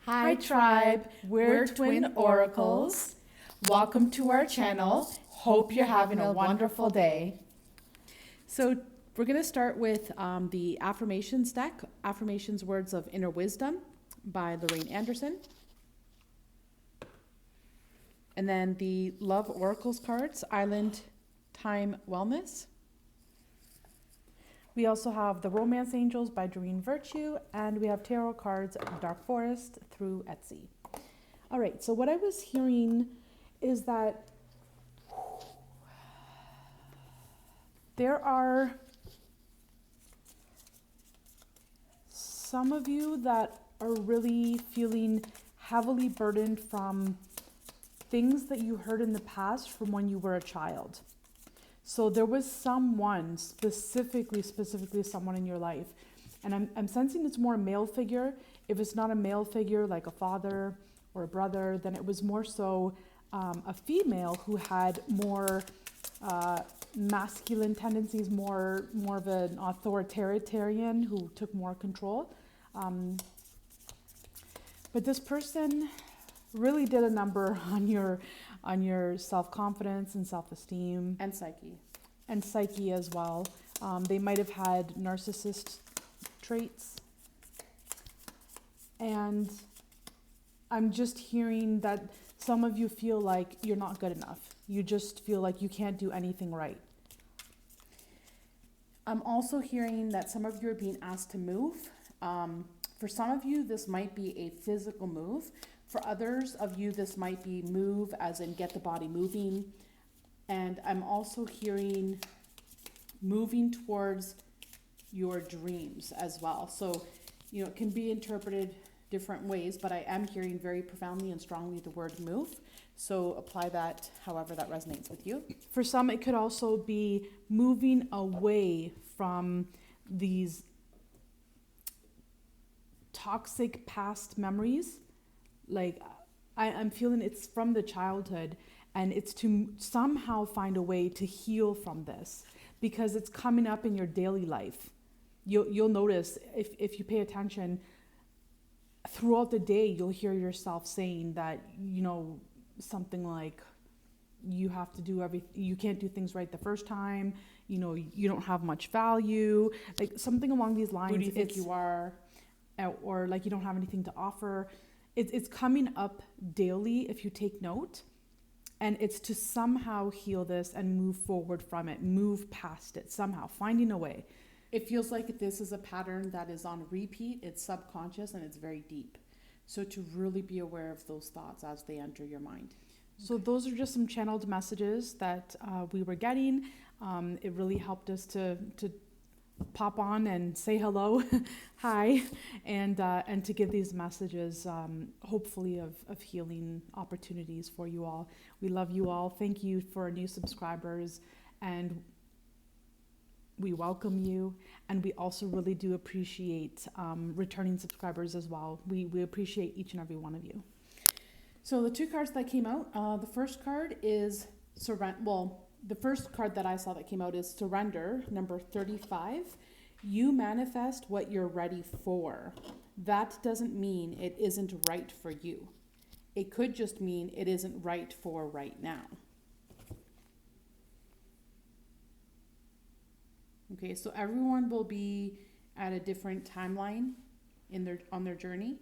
Hi tribe, we're Twin Oracles. Welcome to our channel. Hope you're having a wonderful day. So we're going to start with the affirmations deck, Affirmations Words of Inner Wisdom by Lorraine Anderson. And then the Love Oracles cards, Island Time Wellness. We also have the Romance Angels by Doreen Virtue, and we have tarot cards, Dark Forest through Etsy. All right, so what I was hearing is that there are some of you that are really feeling heavily burdened from things that you heard in the past from when you were a child. So there was someone, specifically someone in your life. And I'm sensing it's more a male figure. If it's not a male figure, like a father or a brother, then it was more so a female who had more masculine tendencies, more of an authoritarian who took more control. But this person really did a number on your self-confidence and self-esteem. And psyche as well. They might have had narcissist traits. And I'm just hearing that some of you feel like you're not good enough. You just feel like you can't do anything right. I'm also hearing that some of you are being asked to move. For some of you, this might be a physical move. For others of you, this might be move as in get the body moving. And I'm also hearing moving towards your dreams as well. So, it can be interpreted different ways, but I am hearing very profoundly and strongly the word move. So apply that however that resonates with you. For some, it could also be moving away from these toxic past memories. Like I'm feeling it's from the childhood, and it's to somehow find a way to heal from this because it's coming up in your daily life. You'll notice if you pay attention throughout the day, you'll hear yourself saying that, something like you have to do everything, you can't do things right the first time, you don't have much value, like something along these lines. Who do you think you are? Or like you don't have anything to offer. It's coming up daily if you take note, and it's to somehow heal this and move forward from it, move past it somehow, finding a way. It feels like this is a pattern that is on repeat, it's subconscious, and it's very deep. So to really be aware of those thoughts as they enter your mind. So those are just some channeled messages that we were getting. It really helped us to pop on and say hello, hi, and to give these messages, hopefully of healing opportunities for you all. We love you all. Thank you for new subscribers, and we welcome you. And we also really do appreciate returning subscribers as well. We appreciate each and every one of you. So the two cards that came out, the first card is the first card that I saw that came out is Surrender, number 35. You manifest what you're ready for. That doesn't mean it isn't right for you. It could just mean it isn't right for right now. Okay, so everyone will be at a different timeline on their journey.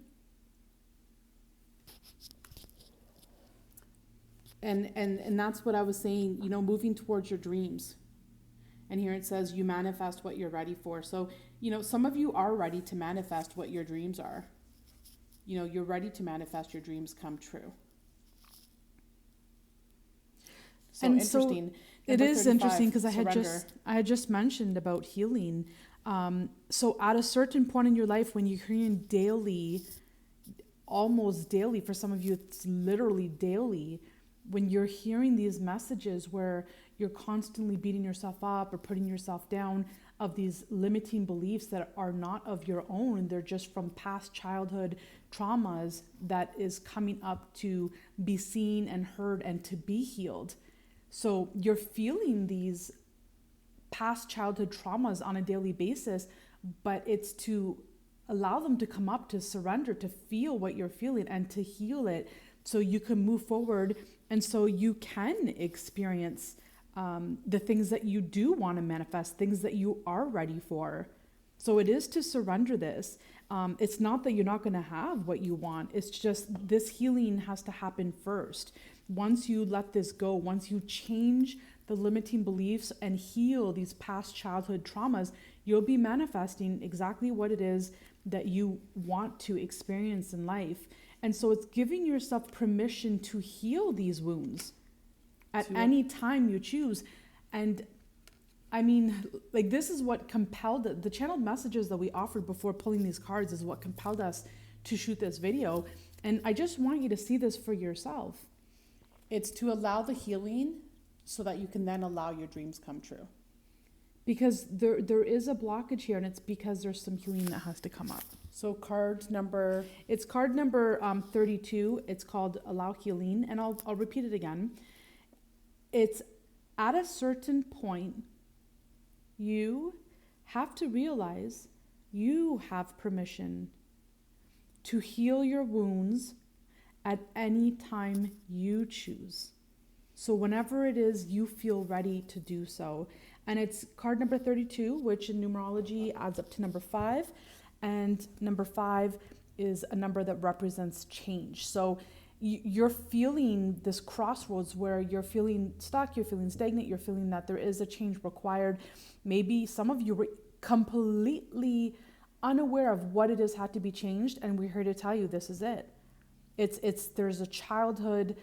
And that's what I was saying, moving towards your dreams. And here it says you manifest what you're ready for. So, some of you are ready to manifest what your dreams are. You're ready to manifest your dreams come true. So and interesting. So it is interesting because I had just mentioned about healing. So at a certain point in your life when you're hearing daily, almost daily, for some of you it's literally daily, when you're hearing these messages where you're constantly beating yourself up or putting yourself down of these limiting beliefs that are not of your own, they're just from past childhood traumas that is coming up to be seen and heard and to be healed. So you're feeling these past childhood traumas on a daily basis, but it's to allow them to come up, to surrender, to feel what you're feeling and to heal it so you can move forward and so you can experience the things that you do want to manifest, things that you are ready for. So it is to surrender this. It's not that you're not going to have what you want. It's just this healing has to happen first. Once you let this go, once you change the limiting beliefs and heal these past childhood traumas, you'll be manifesting exactly what it is that you want to experience in life. And so it's giving yourself permission to heal these wounds at any time you choose. And I mean, like, this is what compelled it. The channeled messages that we offered before pulling these cards is what compelled us to shoot this video. And I just want you to see this for yourself. It's to allow the healing so that you can then allow your dreams come true. Because there is a blockage here, and it's because there's some healing that has to come up. So card number... It's card number 32. It's called Allow Healing, and I'll repeat it again. It's at a certain point, you have to realize you have permission to heal your wounds at any time you choose. So whenever it is you feel ready to do so. And it's card number 32, which in numerology adds up to number 5. And number 5 is a number that represents change. So you're feeling this crossroads where you're feeling stuck, you're feeling stagnant, you're feeling that there is a change required. Maybe some of you were completely unaware of what it is had to be changed, and we're here to tell you this is it. There's a childhood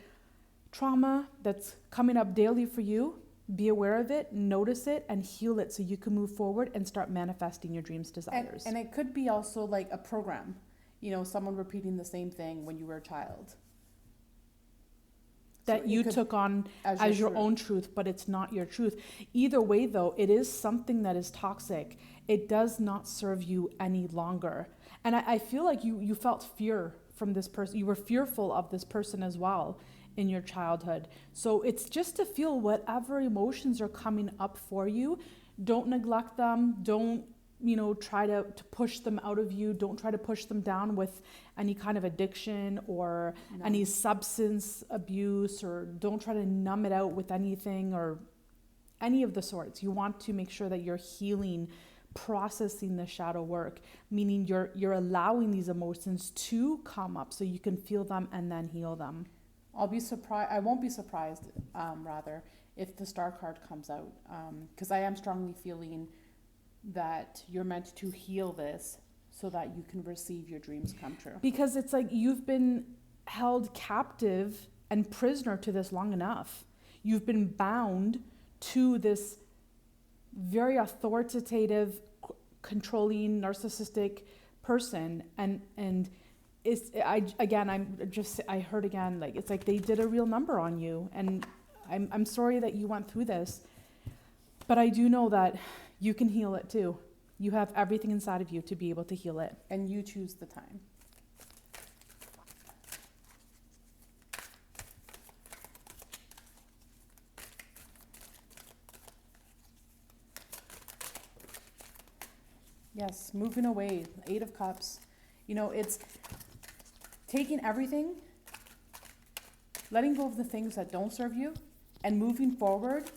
trauma that's coming up daily for you. Be aware of it, notice it, and heal it so you can move forward and start manifesting your dreams, desires. And it could be also like a program, someone repeating the same thing when you were a child. That you took on as your own truth, but it's not your truth. Either way, though, it is something that is toxic. It does not serve you any longer. And I feel like you felt fear from this person. You were fearful of this person as well in your childhood. So it's just to feel whatever emotions are coming up for you. Don't neglect them. Don't try to push them out of you. Don't try to push them down with any kind of addiction or any substance abuse, or don't try to numb it out with anything or any of the sorts. You want to make sure that you're healing, processing the shadow work, meaning you're allowing these emotions to come up so you can feel them and then heal them. I won't be surprised, rather, if the Star card comes out, because I am strongly feeling that you're meant to heal this so that you can receive your dreams come true. Because it's like you've been held captive and prisoner to this long enough. You've been bound to this very authoritative, controlling, narcissistic person, and I heard again, like, it's like they did a real number on you, and I'm sorry that you went through this, but I do know that you can heal it too. You have everything inside of you to be able to heal it. And you choose the time. Yes, moving away, 8 of Cups. It's taking everything, letting go of the things that don't serve you, and moving forward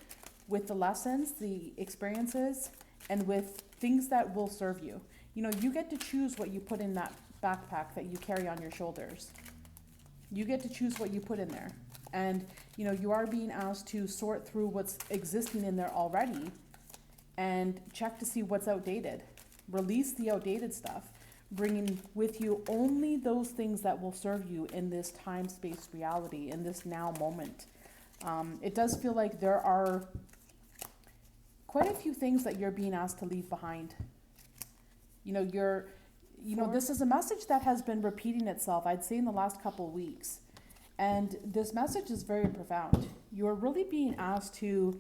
with the lessons, the experiences, and with things that will serve you. You get to choose what you put in that backpack that you carry on your shoulders. You get to choose what you put in there. And, you are being asked to sort through what's existing in there already and check to see what's outdated. Release the outdated stuff, bringing with you only those things that will serve you in this time-space reality, in this now moment. It does feel like there are quite a few things that you're being asked to leave behind. This is a message that has been repeating itself, I'd say, in the last couple of weeks. And this message is very profound. You're really being asked to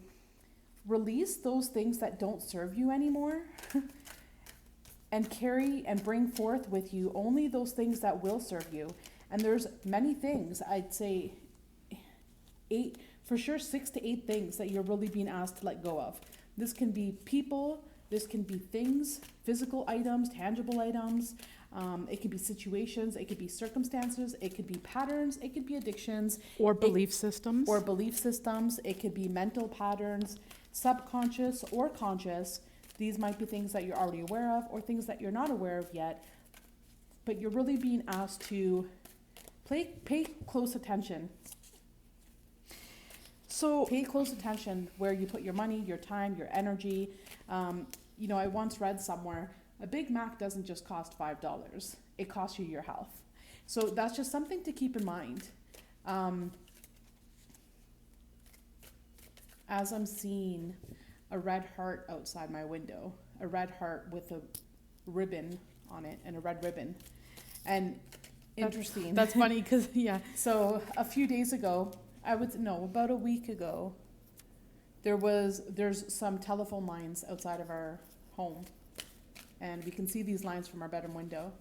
release those things that don't serve you anymore and carry and bring forth with you only those things that will serve you. And there's many things, I'd say 8, for sure 6 to 8 things that you're really being asked to let go of. This can be people, This can be things, physical items, tangible items. It could be situations. It could be circumstances. It could be patterns. It could be addictions. Or belief systems. Or belief systems. It could be mental patterns, subconscious or conscious. These might be things that you're already aware of or things that you're not aware of yet. But you're really being asked to pay close attention. So pay close attention where you put your money, your time, your energy. I once read somewhere, a Big Mac doesn't just cost $5. It costs you your health. So that's just something to keep in mind. As I'm seeing a red heart outside my window, a red heart with a ribbon on it and a red ribbon. And interesting. That's funny because, yeah. So a few days ago, about a week ago, there's some telephone lines outside of our home. And we can see these lines from our bedroom window.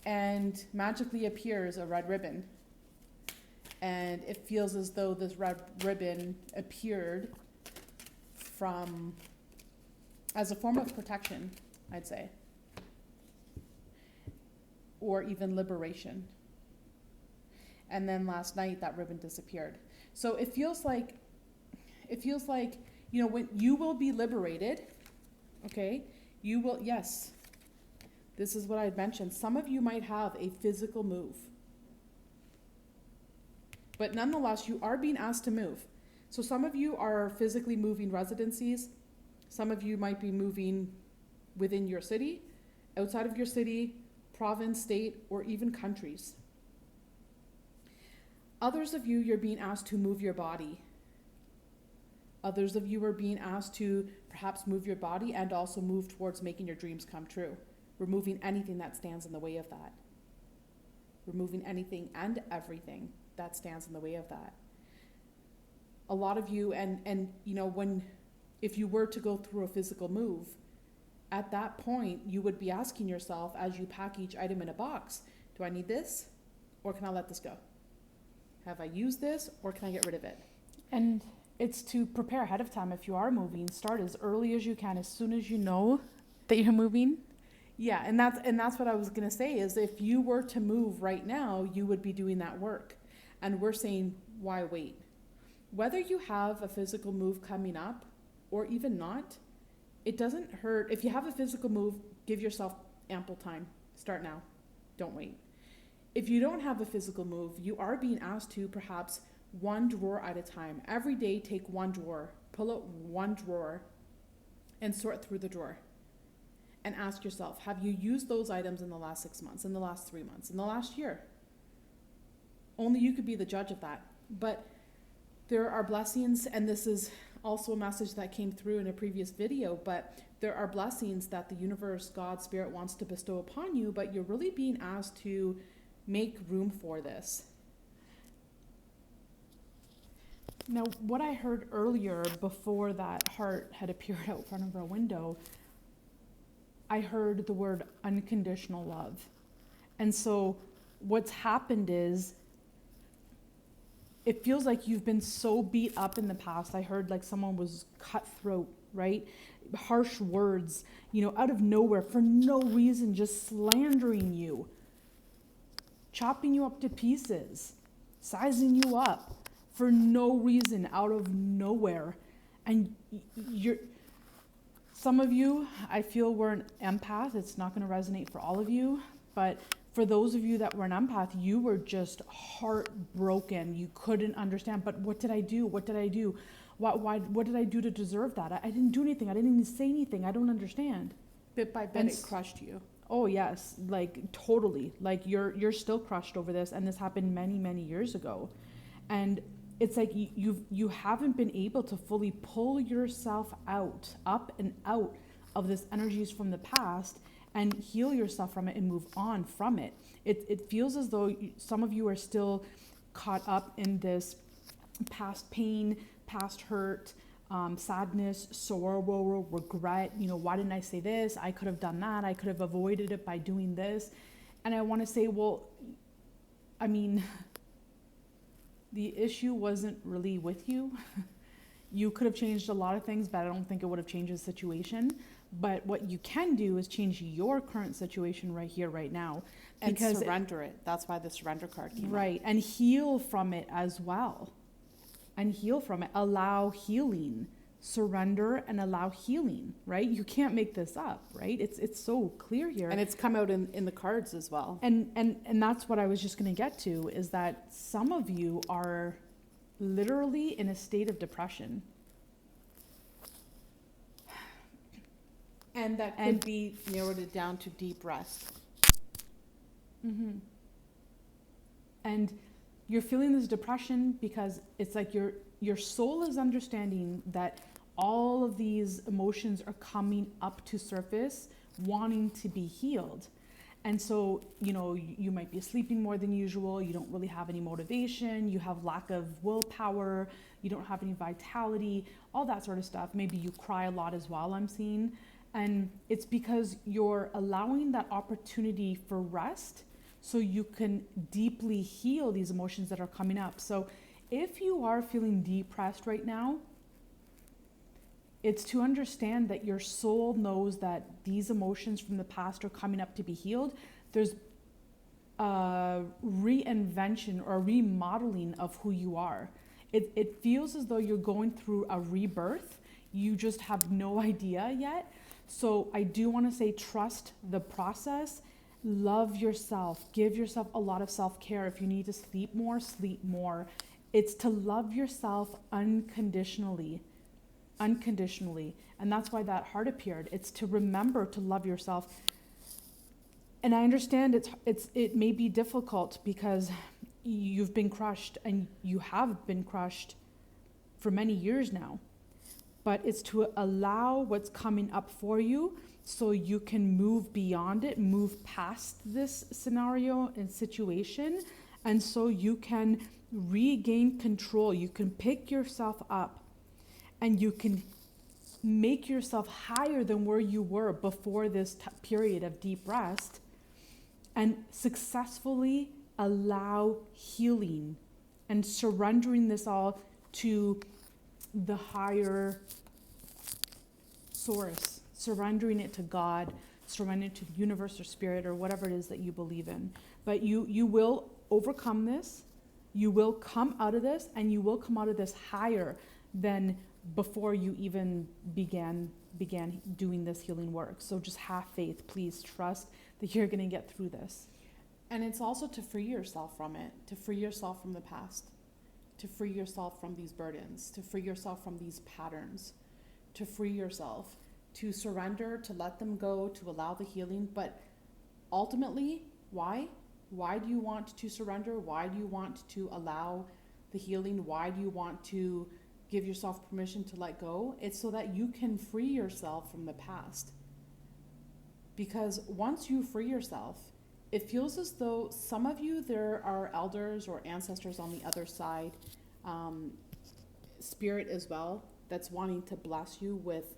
And magically appears a red ribbon. And it feels as though this red ribbon appeared as a form of protection, I'd say. Or even liberation. And then last night that ribbon disappeared. So it feels like, when you will be liberated, okay, you will, yes, this is what I mentioned. Some of you might have a physical move. But nonetheless, you are being asked to move. So some of you are physically moving residencies. Some of you might be moving within your city, outside of your city, province, state, or even countries. Others of you, you're being asked to move your body. Others of you are being asked to perhaps move your body and also move towards making your dreams come true. Removing anything that stands in the way of that. Removing anything and everything that stands in the way of that. A lot of you, if you were to go through a physical move, at that point, you would be asking yourself as you pack each item in a box, do I need this or can I let this go? Have I used this or can I get rid of it? And it's to prepare ahead of time. If you are moving, start as early as you can, as soon as you know that you're moving. Yeah, and that's what I was going to say is if you were to move right now, you would be doing that work. And we're saying, why wait? Whether you have a physical move coming up or even not, it doesn't hurt. If you have a physical move, give yourself ample time. Start now. Don't wait. If you don't have a physical move, you are being asked to perhaps one drawer at a time. Every day, take one drawer, pull out one drawer, and sort through the drawer. And ask yourself, have you used those items in the last 6 months, in the last 3 months, in the last year? Only you could be the judge of that. But there are blessings, and this is also a message that came through in a previous video, but there are blessings that the universe, God, Spirit wants to bestow upon you, but you're really being asked to make room for this. Now, what I heard earlier before that heart had appeared out front of our window, I heard the word unconditional love. And so what's happened is it feels like you've been so beat up in the past. I heard like someone was cutthroat, right? Harsh words, out of nowhere for no reason, just slandering you, chopping you up to pieces, sizing you up for no reason, out of nowhere. And some of you, I feel, were an empath. It's not going to resonate for all of you, but for those of you that were an empath, you were just heartbroken. You couldn't understand, but what did I do? What did I do? What did I do to deserve that? I didn't do anything. I didn't even say anything. I don't understand. Bit by bit, it crushed you. Oh yes, like totally. Like you're still crushed over this, and this happened many, many years ago. And it's like you haven't been able to fully pull yourself up and out of this energies from the past and heal yourself from it and move on from it. It feels as though some of you are still caught up in this past pain, past hurt, sadness, sorrow, regret. Why didn't I say this? I could have done that. I could have avoided it by doing this. And I want to say, well, I mean, the issue wasn't really with you. You could have changed a lot of things, but I don't think it would have changed the situation. But what you can do is change your current situation right here, right now. And surrender it. That's why the surrender card came up. Right. And heal from it as well. And heal from it. Allow healing. Surrender and allow healing, right? You can't make this up, right? It's so clear here. And it's come out in the cards as well. And that's what I was just going to get to, is that some of you are literally in a state of depression. And that could be narrowed it down to deep rest. Mm-hmm. And you're feeling this depression because it's like your soul is understanding that all of these emotions are coming up to surface, wanting to be healed. And so, you might be sleeping more than usual. You don't really have any motivation. You have lack of willpower. You don't have any vitality, all that sort of stuff. Maybe you cry a lot as well, I'm seeing. And it's because you're allowing that opportunity for rest so you can deeply heal these emotions that are coming up. So if you are feeling depressed right now, it's to understand that your soul knows that these emotions from the past are coming up to be healed. There's a reinvention or a remodeling of who you are. It feels as though you're going through a rebirth. You just have no idea yet. So I do want to say, trust the process. Love yourself. Give yourself a lot of self-care. If you need to sleep more, sleep more. It's to love yourself unconditionally. Unconditionally. And that's why that heart appeared. It's to remember to love yourself. And I understand it may be difficult because you've been crushed, and you have been crushed for many years now. But it's to allow what's coming up for you so you can move beyond it, move past this scenario and situation, and so you can regain control. You can pick yourself up and you can make yourself higher than where you were before this period of deep rest, and successfully allow healing and surrendering this all to the higher source, surrendering it to God, surrendering it to the universe or spirit or whatever it is that you believe in. But you will overcome this, you will come out of this, and you will come out of this higher than before you even began doing this healing work. So just have faith. Please trust that you're going to get through this. And it's also to free yourself from it, to free yourself from the past, to free yourself from these burdens, to free yourself from these patterns, to free yourself, to surrender, to let them go, to allow the healing. But ultimately, why? Why do you want to surrender? Why do you want to allow the healing? Why do you want to give yourself permission to let go? It's so that you can free yourself from the past. Because once you free yourself, it feels as though some of you, there are elders or ancestors on the other side, spirit as well, that's wanting to bless you with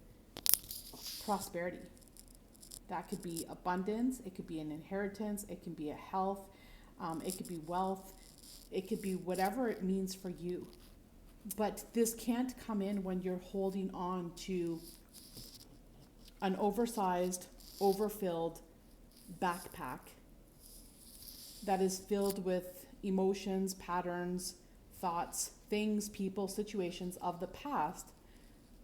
prosperity. That could be abundance, it could be an inheritance, it can be a health, it could be wealth, it could be whatever it means for you. But this can't come in when you're holding on to an oversized, overfilled backpack that is filled with emotions, patterns, thoughts, things, people, situations of the past,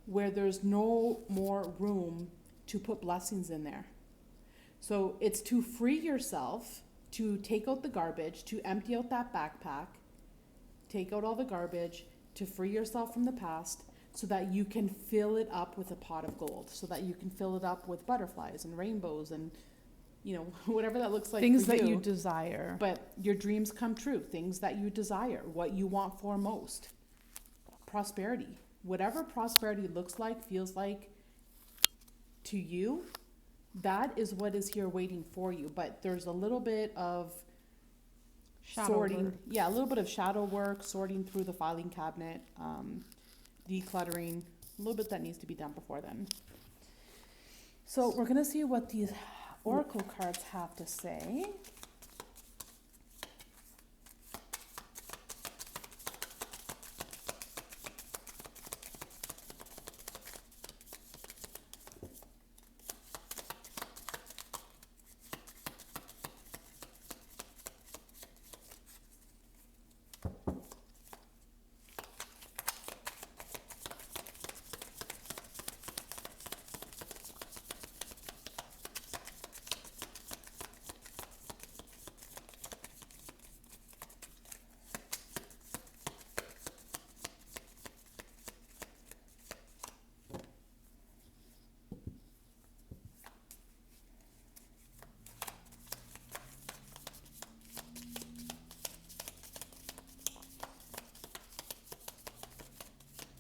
where there's no more room to put blessings in there. So it's to free yourself, to take out the garbage, to empty out that backpack, take out all the garbage, to free yourself from the past, so that you can fill it up with a pot of gold, so that you can fill it up with butterflies and rainbows and, whatever that looks like. Things for that you desire. But your dreams come true, things that you desire, what you want for most. Prosperity. Whatever prosperity looks like, feels like to you, that is what is here waiting for you. But there's a little bit of sorting. Work. Yeah, a little bit of shadow work, sorting through the filing cabinet, decluttering, a little bit that needs to be done before then. So we're going to see what these Oracle cards have to say.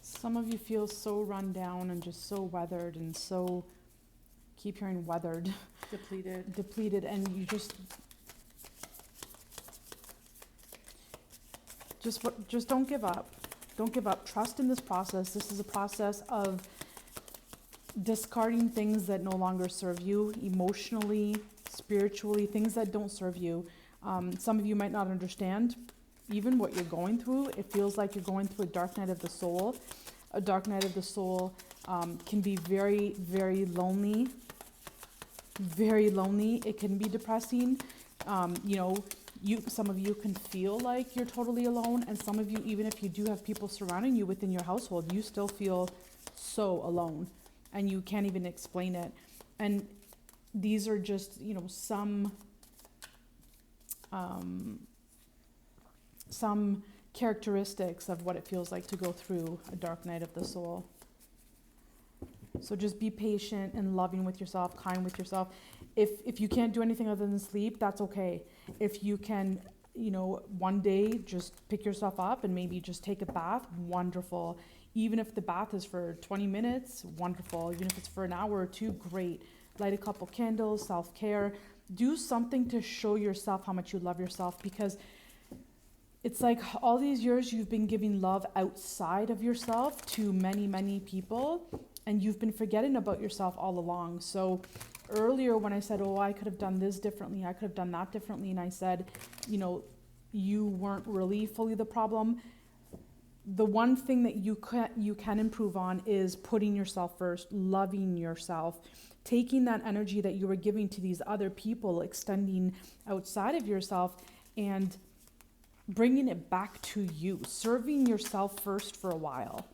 Some of you feel so run down and just so weathered and so, keep hearing weathered, depleted, and you just don't give up. Don't give up. Trust in this process. This is a process of discarding things that no longer serve you emotionally, spiritually, things that don't serve you. Some of you might not understand even what you're going through. It feels like you're going through a dark night of the soul. A dark night of the soul can be very, very lonely. Very lonely. It can be depressing. Some of you can feel like you're totally alone, and some of you, even if you do have people surrounding you within your household, you still feel so alone, and you can't even explain it. And these are just, some characteristics of what it feels like to go through a dark night of the soul. So just be patient and loving with yourself, kind with yourself. If you can't do anything other than sleep, that's okay. If you can, one day just pick yourself up and maybe just take a bath, wonderful. Even if the bath is for 20 minutes, wonderful. Even if it's for an hour or two, great. Light a couple candles, self-care. Do something to show yourself how much you love yourself, because it's like all these years you've been giving love outside of yourself to many, many people, and you've been forgetting about yourself all along. So earlier when I said, I could have done this differently, I could have done that differently, and I said, you weren't really fully the problem. The one thing that you can improve on is putting yourself first, loving yourself, taking that energy that you were giving to these other people, extending outside of yourself, and bringing it back to you, serving yourself first for a while,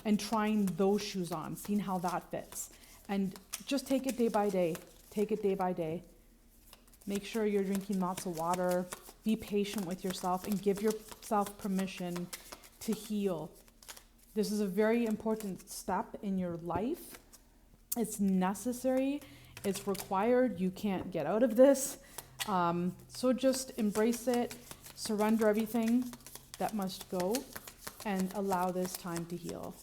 and trying those shoes on, seeing how that fits. And just take it day by day. Take it day by day. Make sure you're drinking lots of water. Be patient with yourself and give yourself permission to heal. This is a very important step in your life. It's necessary. It's required. You can't get out of this. So just embrace it. Surrender everything that must go and allow this time to heal.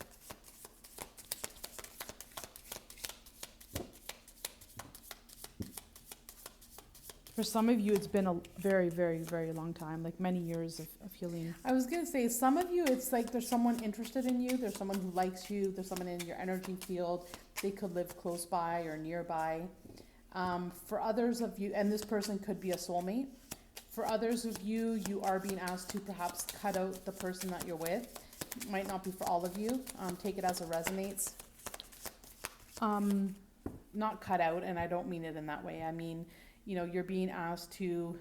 For some of you, it's been a very, very, very long time, like many years of healing. I was going to say, some of you, it's like there's someone interested in you, there's someone who likes you, there's someone in your energy field, they could live close by or nearby. For others of you, and this person could be a soulmate, for others of you, you are being asked to perhaps cut out the person that you're with. It might not be for all of you. Take it as it resonates. Not cut out, and I don't mean it in that way. I mean, you're being asked to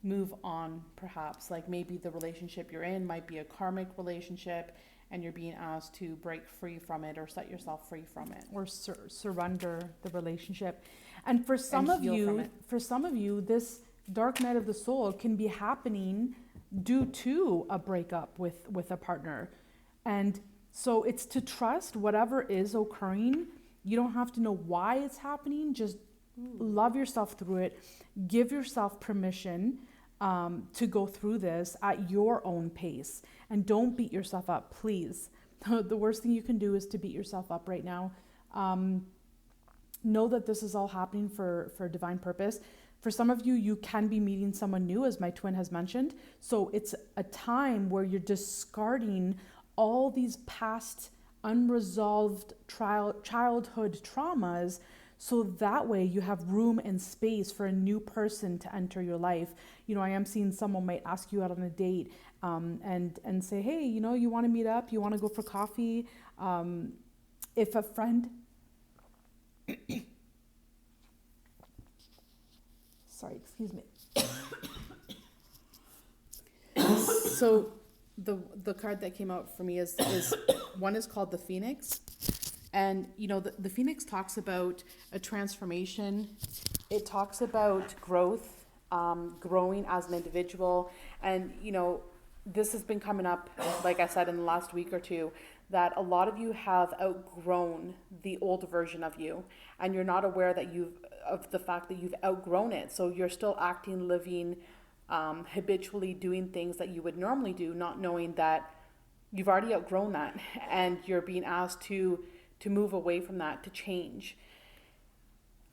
move on, perhaps. Like maybe the relationship you're in might be a karmic relationship, and you're being asked to break free from it or set yourself free from it. Or surrender the relationship. And for some of you, this dark night of the soul can be happening due to a breakup with a partner. And so it's to trust whatever is occurring. You don't have to know why it's happening. Just love yourself through it. Give yourself permission to go through this at your own pace. And don't beat yourself up, please. The worst thing you can do is to beat yourself up right now. Know that this is all happening for a divine purpose. For some of you, you can be meeting someone new, as my twin has mentioned. So it's a time where you're discarding all these past unresolved childhood traumas, so that way you have room and space for a new person to enter your life. I am seeing someone might ask you out on a date and say, hey, you want to meet up? You want to go for coffee? If a friend... Sorry, excuse me. So the card that came out for me is one is called the Phoenix. And, you know, the Phoenix talks about a transformation. It talks about growth, growing as an individual. And, you know, this has been coming up, like I said, in the last week or two, that a lot of you have outgrown the old version of you. And you're not aware that of the fact that you've outgrown it. So you're still acting, living, habitually doing things that you would normally do, not knowing that you've already outgrown that. And you're being asked to move away from that, to change.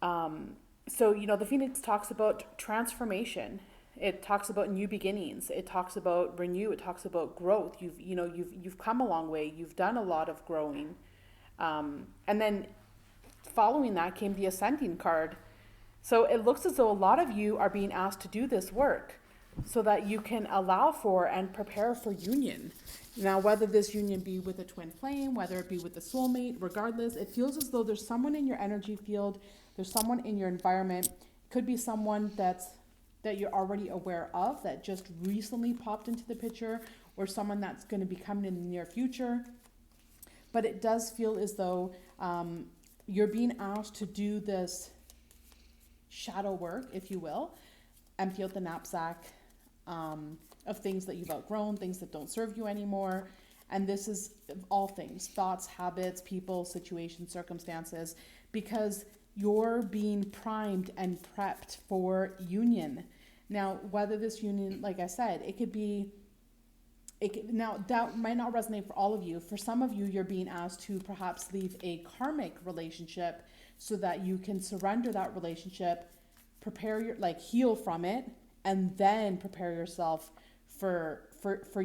So, you know, the Phoenix talks about transformation. It talks about new beginnings. It talks about renew. It talks about growth. You've come a long way. You've done a lot of growing. And then following that came the Ascending card. So it looks as though a lot of you are being asked to do this work so that you can allow for and prepare for union. Now, whether this union be with a twin flame, whether it be with a soulmate, regardless, it feels as though there's someone in your energy field, there's someone in your environment. It could be someone that you're already aware of, that just recently popped into the picture, or someone that's going to be coming in the near future. But it does feel as though you're being asked to do this shadow work, if you will, empty out the knapsack of things that you've outgrown, things that don't serve you anymore. And this is all things, thoughts, habits, people, situations, circumstances, because you're being primed and prepped for union. Now, whether this union, like I said, now that might not resonate for all of you. For some of you, you're being asked to perhaps leave a karmic relationship so that you can surrender that relationship, heal from it, and then prepare yourself for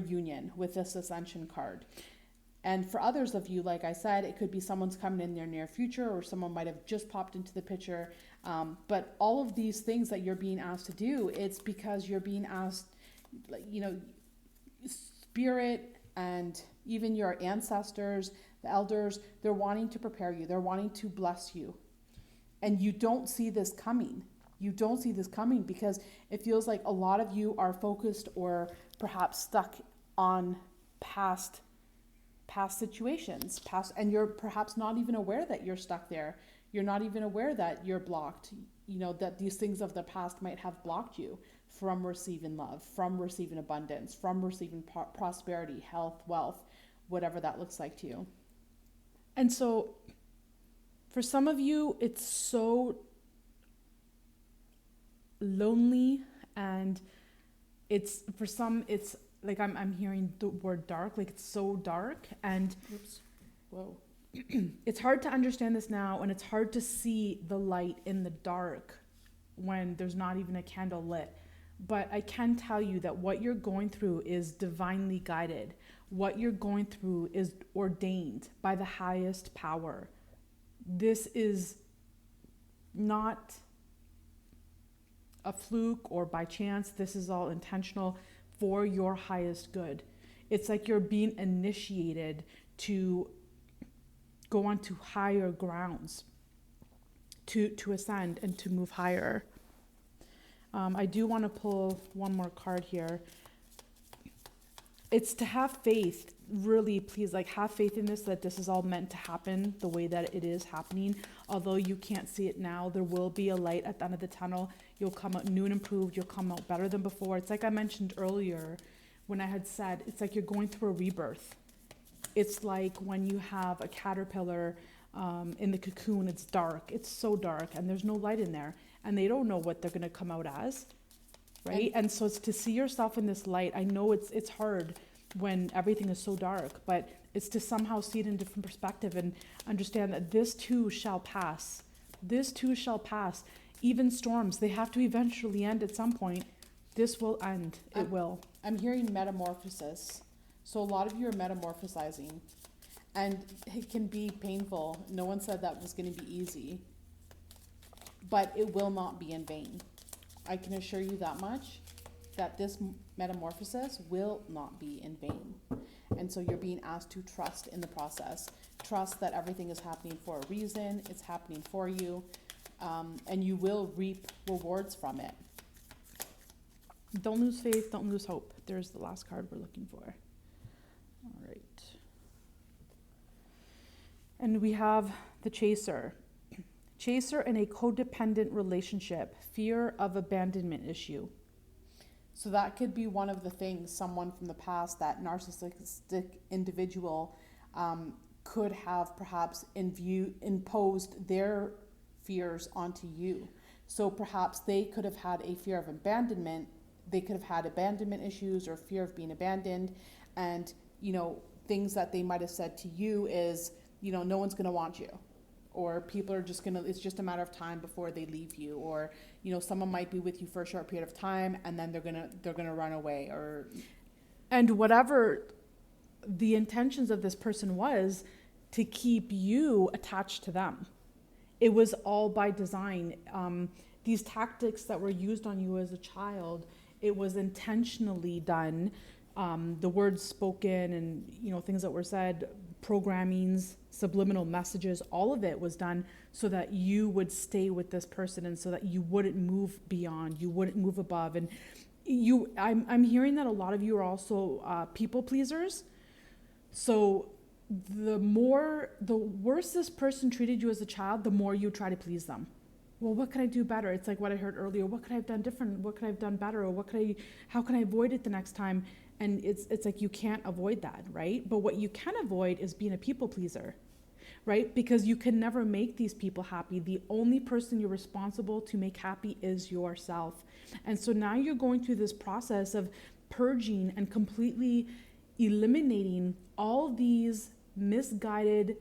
union with this Ascension card. And for others of you, like I said, it could be someone's coming in their near future, or someone might have just popped into the picture. But all of these things that you're being asked to do, it's because you're being asked, you know, spirit and even your ancestors, the elders, they're wanting to prepare you. They're wanting to bless you. And you don't see this coming. You don't see this coming because it feels like a lot of you are focused or perhaps stuck on past situations, and you're perhaps not even aware that you're stuck there. You're not even aware that you're blocked, you know, that these things of the past might have blocked you from receiving love, from receiving abundance, from receiving prosperity, health, wealth, whatever that looks like to you. And so for some of you, it's so lonely, and for some it's like I'm hearing the word dark, like it's so dark, and it's hard to understand this now, and it's hard to see the light in the dark when there's not even a candle lit. But I can tell you that what you're going through is divinely guided. What you're going through is ordained by the highest power. This is not a fluke or by chance. This is all intentional for your highest good. It's like you're being initiated to go onto higher grounds, to ascend and to move higher. I do want to pull one more card here. It's to have faith, really, please, like have faith in this, that this is all meant to happen the way that it is happening. Although you can't see it now, there will be a light at the end of the tunnel. You'll come out new and improved. You'll come out better than before. It's like I mentioned earlier when I had said, it's like you're going through a rebirth. It's like when you have a caterpillar in the cocoon, it's dark. It's so dark and there's no light in there. And they don't know what they're going to come out as, right? And so it's to see yourself in this light. I know it's hard when everything is so dark, but it's to somehow see it in a different perspective and understand that this too shall pass. This too shall pass. Even storms, they have to eventually end at some point. This will end. It will. I'm hearing metamorphosis. So a lot of you are metamorphosizing, and it can be painful. No one said that was going to be easy, but it will not be in vain. I can assure you that much, that this metamorphosis will not be in vain. And so you're being asked to trust in the process. Trust that everything is happening for a reason. It's happening for you, and you will reap rewards from it. Don't lose faith, don't lose hope. There's the last card we're looking for. All right. And we have the chaser. Chaser in a codependent relationship, fear of abandonment issue. So that could be one of the things, someone from the past, that narcissistic individual could have perhaps imposed their fears onto you. So perhaps they could have had a fear of abandonment. They could have had abandonment issues or fear of being abandoned. And, you know, things that they might have said to you is, you know, no one's going to want you. Or people are just it's just a matter of time before they leave you. Or, you know, someone might be with you for a short period of time and then they're gonna run away. Or, and whatever the intentions of this person was, to keep you attached to them. It was all by design. These tactics that were used on you as a child, it was intentionally done. The words spoken and, you know, things that were said, programmings, subliminal messages, all of it was done so that you would stay with this person and so that you wouldn't move beyond, you wouldn't move above. And I'm hearing that a lot of you are also people pleasers. So the worse this person treated you as a child, the more you try to please them. Well, what could I do better? It's like what I heard earlier. What could I have done different? What could I have done better? Or how can I avoid it the next time? And it's like you can't avoid that, right? But what you can avoid is being a people pleaser, right? Because you can never make these people happy. The only person you're responsible to make happy is yourself. And so now you're going through this process of purging and completely eliminating all these misguided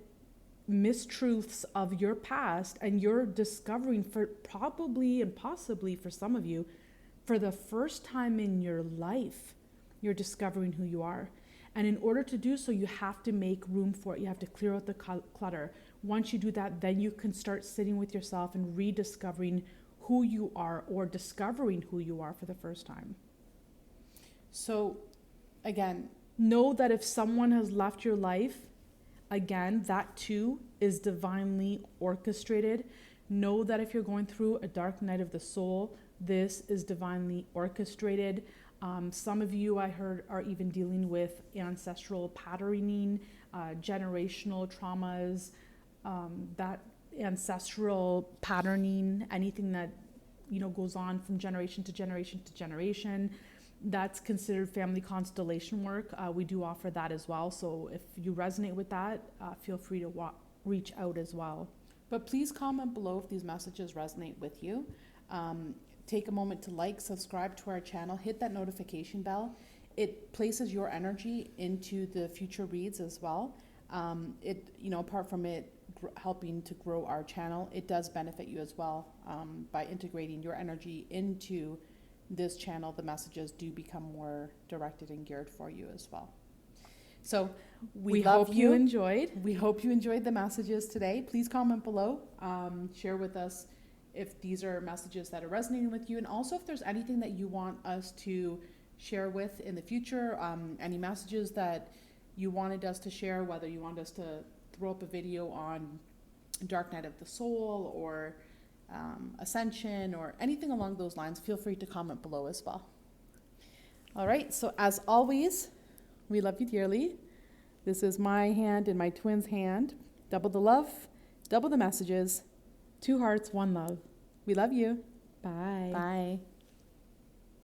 mistruths of your past, and you're discovering, for probably and possibly for some of you, for the first time in your life, you're discovering who you are. And in order to do so, you have to make room for it. You have to clear out the clutter. Once you do that, then you can start sitting with yourself and rediscovering who you are, or discovering who you are for the first time. so again, Know that if someone has left your life, again, that too is divinely orchestrated. Know that if you're going through a dark night of the soul, this is divinely orchestrated. Some of you, I heard, are even dealing with ancestral patterning, generational traumas, that ancestral patterning, anything that, you know, goes on from generation to generation to generation. That's considered family constellation work. We do offer that as well. So if you resonate with that, feel free to reach out as well. but please comment below if these messages resonate with you. Take a moment to like, subscribe to our channel, hit that notification bell. It places your energy into the future reads as well. Apart from it helping to grow our channel, it does benefit you as well. By integrating your energy into this channel, the messages do become more directed and geared for you as well. So we love hope you enjoyed. We hope you enjoyed the messages today. Please comment below. Share with us if these are messages that are resonating with you, and also if there's anything that you want us to share with in the future, any messages that you wanted us to share, whether you want us to throw up a video on Dark Night of the Soul or Ascension or anything along those lines, feel free to comment below as well. All right, so as always, we love you dearly. This is my hand and my twin's hand. Double the love, double the messages. 2 hearts, 1 love. We love you. Bye. Bye.